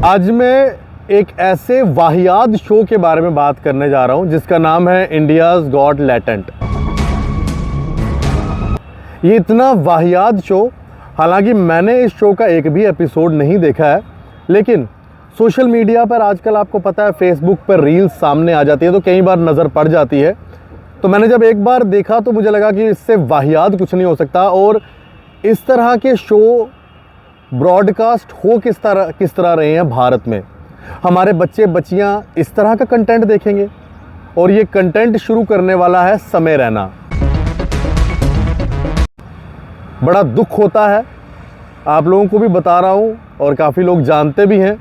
आज मैं एक ऐसे वाहियात शो के बारे में बात करने जा रहा हूं जिसका नाम है इंडियाज़ गॉट टैलेंट। ये इतना वाहियात शो, हालांकि मैंने इस शो का एक भी एपिसोड नहीं देखा है, लेकिन सोशल मीडिया पर आजकल आपको पता है फेसबुक पर रील्स सामने आ जाती है तो कई बार नज़र पड़ जाती है। तो मैंने जब एक बार देखा तो मुझे लगा कि इससे वाहियात कुछ नहीं हो सकता, और इस तरह के शो ब्रॉडकास्ट हो किस तरह रहे हैं भारत में। हमारे बच्चे बच्चियां इस तरह का कंटेंट देखेंगे, और ये कंटेंट शुरू करने वाला है समय रैना। बड़ा दुख होता है, आप लोगों को भी बता रहा हूँ और काफ़ी लोग जानते भी हैं,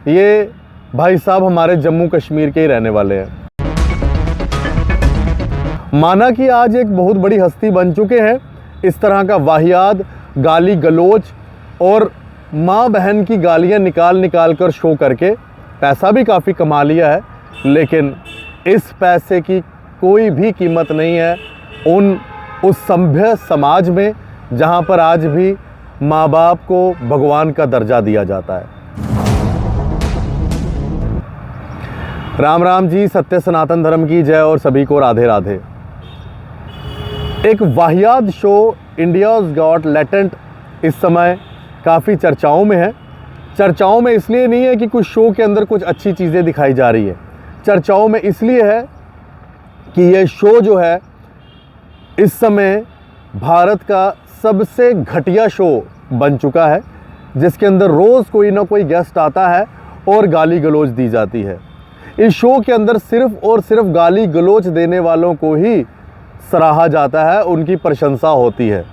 ये भाई साहब हमारे जम्मू कश्मीर के ही रहने वाले हैं। माना कि आज एक बहुत बड़ी हस्ती बन चुके हैं, इस तरह का वाहियात गाली गलोच और माँ बहन की गालियाँ निकाल कर शो करके पैसा भी काफ़ी कमा लिया है, लेकिन इस पैसे की कोई भी कीमत नहीं है उस सभ्य समाज में जहाँ पर आज भी माँ बाप को भगवान का दर्जा दिया जाता है। राम राम जी, सत्य सनातन धर्म की जय और सभी को राधे राधे। एक वाहियात शो इंडियाज़ गॉट टैलेंट इस समय काफ़ी चर्चाओं में है। चर्चाओं में इसलिए नहीं है कि कुछ शो के अंदर कुछ अच्छी चीज़ें दिखाई जा रही है, चर्चाओं में इसलिए है कि ये शो जो है इस समय भारत का सबसे घटिया शो बन चुका है, जिसके अंदर रोज़ कोई ना कोई गेस्ट आता है और गाली गलौज दी जाती है। इस शो के अंदर सिर्फ़ और सिर्फ गाली गलौज देने वालों को ही सराहा जाता है, उनकी प्रशंसा होती है।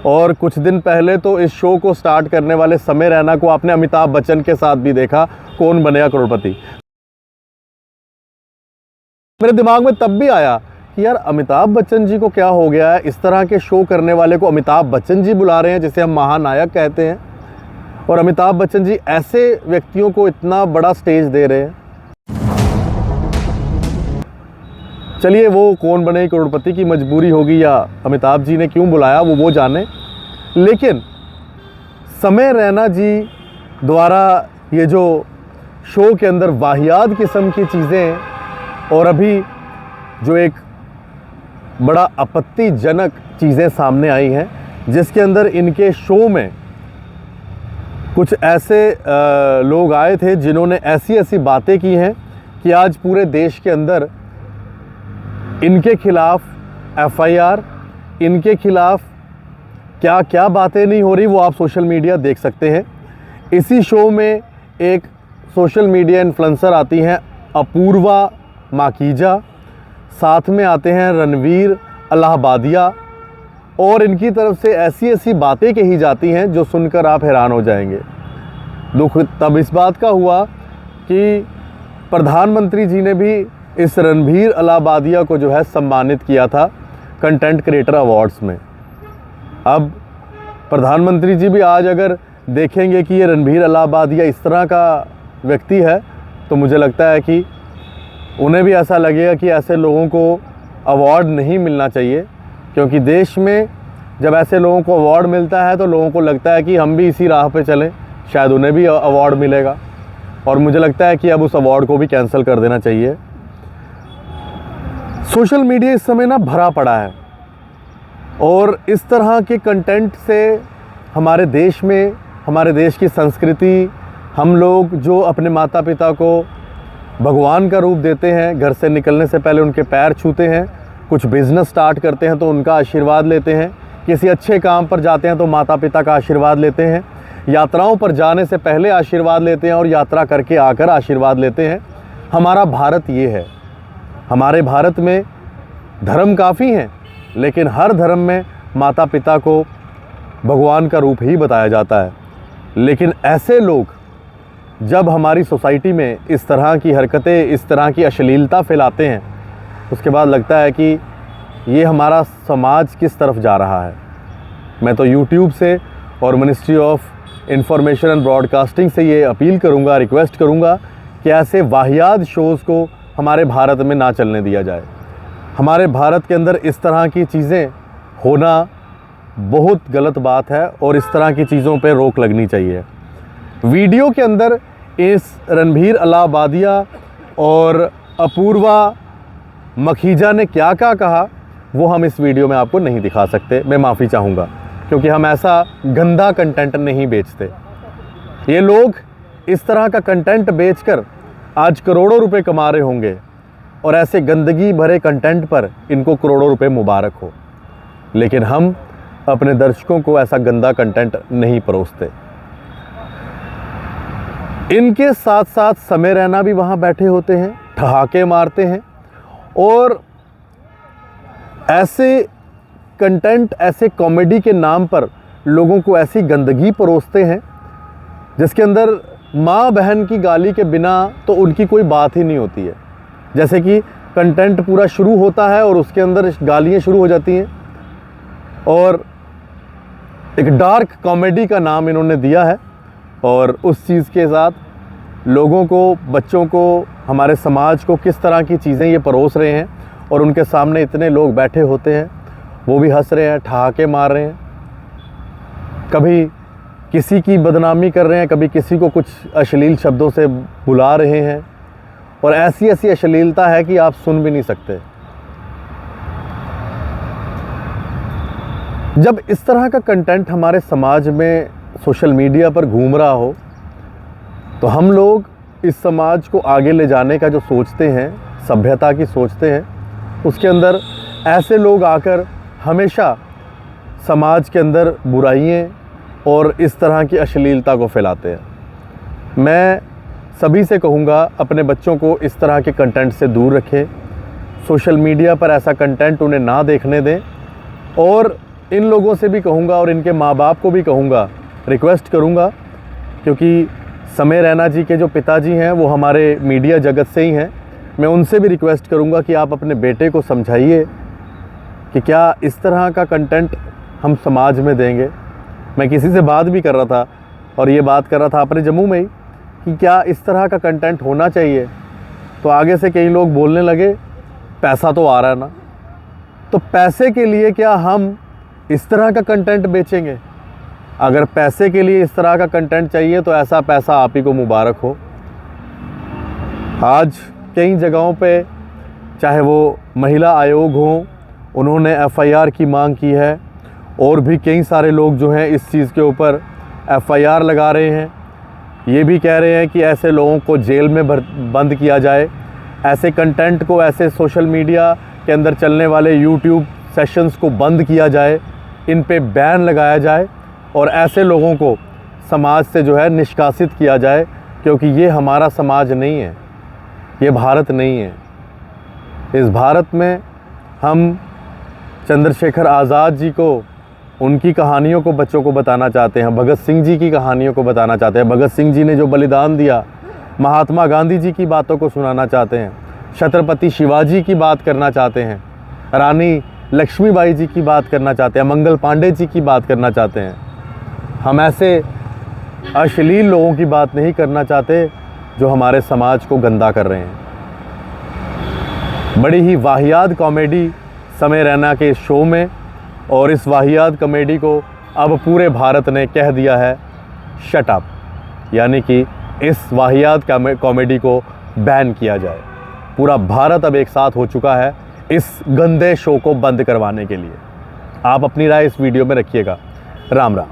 और कुछ दिन पहले तो इस शो को स्टार्ट करने वाले समय रैना को आपने अमिताभ बच्चन के साथ भी देखा, कौन बनेगा करोड़पति। मेरे दिमाग में तब भी आया कि यार अमिताभ बच्चन जी को क्या हो गया है, इस तरह के शो करने वाले को अमिताभ बच्चन जी बुला रहे हैं, जिसे हम महानायक कहते हैं, और अमिताभ बच्चन जी ऐसे व्यक्तियों को इतना बड़ा स्टेज दे रहे हैं। चलिए, वो कौन बने करोड़पति की मजबूरी होगी या अमिताभ जी ने क्यों बुलाया वो जाने, लेकिन समय रैना जी द्वारा ये जो शो के अंदर वाहियात किस्म की चीज़ें और अभी जो एक बड़ा आपत्तिजनक चीज़ें सामने आई हैं, जिसके अंदर इनके शो में कुछ ऐसे लोग आए थे जिन्होंने ऐसी बातें की हैं कि आज पूरे देश के अंदर इनके खिलाफ FIR, इनके खिलाफ क्या क्या बातें नहीं हो रही वो आप सोशल मीडिया देख सकते हैं। इसी शो में एक सोशल मीडिया इन्फ्लुएंसर आती हैं अपूर्वा माकीजा, साथ में आते हैं रणवीर इलाहाबादिया, और इनकी तरफ से ऐसी बातें कही जाती हैं जो सुनकर आप हैरान हो जाएंगे। दुख तब इस बात का हुआ कि प्रधानमंत्री जी ने भी इस रणवीर इलाहाबादिया को जो है सम्मानित किया था कंटेंट क्रिएटर अवार्ड्स में। अब प्रधानमंत्री जी भी आज अगर देखेंगे कि ये रणवीर इलाहाबादिया इस तरह का व्यक्ति है, तो मुझे लगता है कि उन्हें भी ऐसा लगेगा कि ऐसे लोगों को अवार्ड नहीं मिलना चाहिए, क्योंकि देश में जब ऐसे लोगों को अवार्ड मिलता है तो लोगों को लगता है कि हम भी इसी राह पे चलें, शायद उन्हें भी अवार्ड मिलेगा। और मुझे लगता है कि अब उस अवार्ड को भी कैंसिल कर देना चाहिए। सोशल मीडिया इस समय ना भरा पड़ा है, और इस तरह के कंटेंट से हमारे देश में, हमारे देश की संस्कृति, हम लोग जो अपने माता पिता को भगवान का रूप देते हैं, घर से निकलने से पहले उनके पैर छूते हैं, कुछ बिज़नेस स्टार्ट करते हैं तो उनका आशीर्वाद लेते हैं, किसी अच्छे काम पर जाते हैं तो माता पिता का आशीर्वाद लेते हैं, यात्राओं पर जाने से पहले आशीर्वाद लेते हैं और यात्रा करके आकर आशीर्वाद लेते हैं। हमारा भारत ये है। हमारे भारत में धर्म काफ़ी हैं, लेकिन हर धर्म में माता पिता को भगवान का रूप ही बताया जाता है। लेकिन ऐसे लोग जब हमारी सोसाइटी में इस तरह की हरकतें, इस तरह की अश्लीलता फैलाते हैं, उसके बाद लगता है कि ये हमारा समाज किस तरफ जा रहा है। मैं तो YouTube से और ministry of information and broadcasting से ये अपील करूँगा, रिक्वेस्ट करूँगा कि ऐसे वाहियात शोज़ को हमारे भारत में ना चलने दिया जाए। हमारे भारत के अंदर इस तरह की चीज़ें होना बहुत गलत बात है और इस तरह की चीज़ों पे रोक लगनी चाहिए। वीडियो के अंदर इस रणबीर अलाहाबादिया और अपूर्वा मखीजा ने क्या क्या कहा वो हम इस वीडियो में आपको नहीं दिखा सकते। मैं माफ़ी चाहूँगा, क्योंकि हम ऐसा गंदा कंटेंट नहीं बेचते। ये लोग इस तरह का कंटेंट बेचकर आज करोड़ों रुपए कमा रहे होंगे, और ऐसे गंदगी भरे कंटेंट पर इनको करोड़ों रुपए मुबारक हो। लेकिन हम अपने दर्शकों को ऐसा गंदा कंटेंट नहीं परोसते। इनके साथ साथ समय रैना भी वहाँ बैठे होते हैं, ठहाके मारते हैं और ऐसे कंटेंट, ऐसे कॉमेडी के नाम पर लोगों को ऐसी गंदगी परोसते हैं जिसके अंदर माँ बहन की गाली के बिना तो उनकी कोई बात ही नहीं होती है। जैसे कि कंटेंट पूरा शुरू होता है और उसके अंदर गालियाँ शुरू हो जाती हैं, और एक डार्क कॉमेडी का नाम इन्होंने दिया है, और उस चीज़ के साथ लोगों को, बच्चों को, हमारे समाज को किस तरह की चीज़ें ये परोस रहे हैं, और उनके सामने इतने लोग बैठे होते हैं, वो भी हंस रहे हैं, ठहाके मार रहे हैं, कभी किसी की बदनामी कर रहे हैं, कभी किसी को कुछ अश्लील शब्दों से बुला रहे हैं, और ऐसी ऐसी अश्लीलता है कि आप सुन भी नहीं सकते। जब इस तरह का कंटेंट हमारे समाज में सोशल मीडिया पर घूम रहा हो, तो हम लोग इस समाज को आगे ले जाने का जो सोचते हैं, सभ्यता की सोचते हैं, उसके अंदर ऐसे लोग आकर हमेशा समाज के अंदर बुराइयाँ और इस तरह की अश्लीलता को फैलाते हैं। मैं सभी से कहूँगा, अपने बच्चों को इस तरह के कंटेंट से दूर रखें, सोशल मीडिया पर ऐसा कंटेंट उन्हें ना देखने दें, और इन लोगों से भी कहूँगा और इनके माँ बाप को भी कहूँगा, रिक्वेस्ट करूँगा, क्योंकि समय रैना जी के जो पिताजी हैं वो हमारे मीडिया जगत से ही हैं, मैं उनसे भी रिक्वेस्ट करूँगा कि आप अपने बेटे को समझाइए कि क्या इस तरह का कंटेंट हम समाज में देंगे। मैं किसी से बात भी कर रहा था, और ये बात कर रहा था अपने जम्मू में ही, कि क्या इस तरह का कंटेंट होना चाहिए। तो आगे से कई लोग बोलने लगे, पैसा तो आ रहा है ना, तो पैसे के लिए क्या हम इस तरह का कंटेंट बेचेंगे? अगर पैसे के लिए इस तरह का कंटेंट चाहिए तो ऐसा पैसा आप ही को मुबारक हो। आज कई जगहों पे, चाहे वो महिला आयोग हो, उन्होंने एफआईआर की मांग की है, और भी कई सारे लोग जो हैं इस चीज़ के ऊपर एफआईआर लगा रहे हैं। ये भी कह रहे हैं कि ऐसे लोगों को जेल में बंद किया जाए, ऐसे कंटेंट को, ऐसे सोशल मीडिया के अंदर चलने वाले यूट्यूब सेशंस को बंद किया जाए, इन पे बैन लगाया जाए, और ऐसे लोगों को समाज से जो है निष्कासित किया जाए, क्योंकि ये हमारा समाज नहीं है, ये भारत नहीं है। इस भारत में हम चंद्रशेखर आज़ाद जी को, उनकी कहानियों को बच्चों को बताना चाहते हैं, भगत सिंह जी की कहानियों को बताना चाहते हैं, भगत सिंह जी ने जो बलिदान दिया, महात्मा गांधी जी की बातों को सुनाना चाहते हैं, छत्रपति शिवाजी की बात करना चाहते हैं, रानी लक्ष्मीबाई जी की बात करना चाहते हैं, मंगल पांडे जी की बात करना चाहते हैं। हम ऐसे अश्लील लोगों की बात नहीं करना चाहते जो हमारे समाज को गंदा कर रहे हैं। बड़ी ही वाहियात कॉमेडी समय रैना के शो में, और इस वाहियात कॉमेडी को अब पूरे भारत ने कह दिया है शट अप, यानी कि इस वाहियात कॉमेडी को बैन किया जाए। पूरा भारत अब एक साथ हो चुका है इस गंदे शो को बंद करवाने के लिए। आप अपनी राय इस वीडियो में रखिएगा। राम राम।